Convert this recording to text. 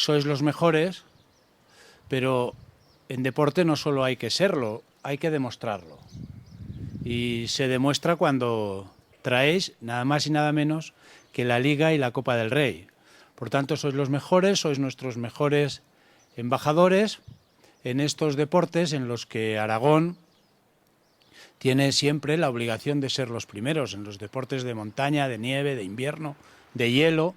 Sois los mejores, pero en deporte no solo hay que serlo, hay que demostrarlo. Y se demuestra cuando traéis nada más y nada menos que la Liga y la Copa del Rey. Por tanto, sois los mejores, sois nuestros mejores embajadores en estos deportes en los que Aragón tiene siempre la obligación de ser los primeros, en los deportes de montaña, de nieve, de invierno, de hielo.